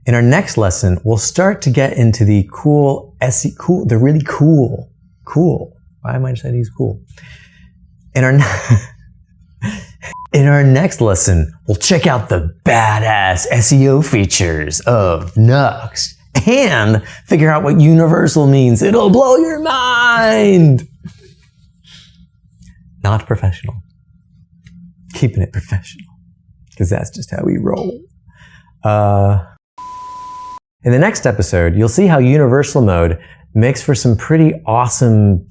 In our next lesson, we'll start to get into the the really cool. Why am I saying he's cool? In our next lesson, we'll check out the badass SEO features of Nuxt and figure out what universal means. It'll blow your mind. Not professional. Keeping it professional, because that's just how we roll. In the next episode, you'll see how universal mode makes for some pretty awesome.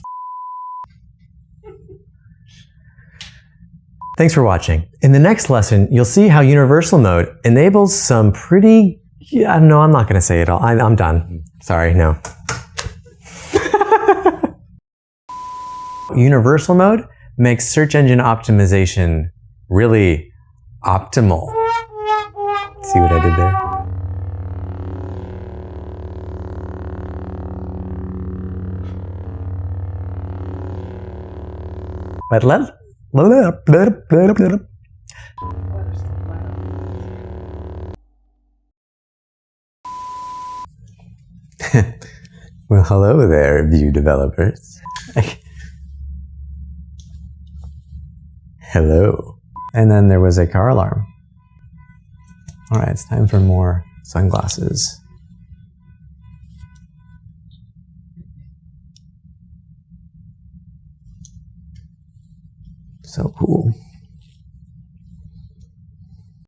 Thanks for watching. In the next lesson, you'll see how universal mode enables some pretty. Yeah, no, I'm not going to say it all. I'm done. Sorry, no. Universal mode makes search engine optimization really optimal. See what I did there? But well, hello there, Vue developers. Hello. And then there was a car alarm. All right, it's time for more sunglasses. So cool.